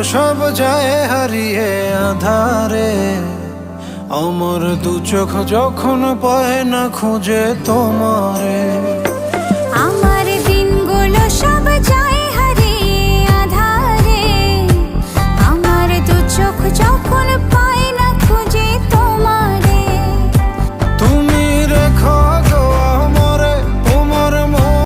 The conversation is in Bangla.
সব যায় হারিয়ে আধারে। আমার দু চোখ যখন পায় না খুঁজে তোমারে।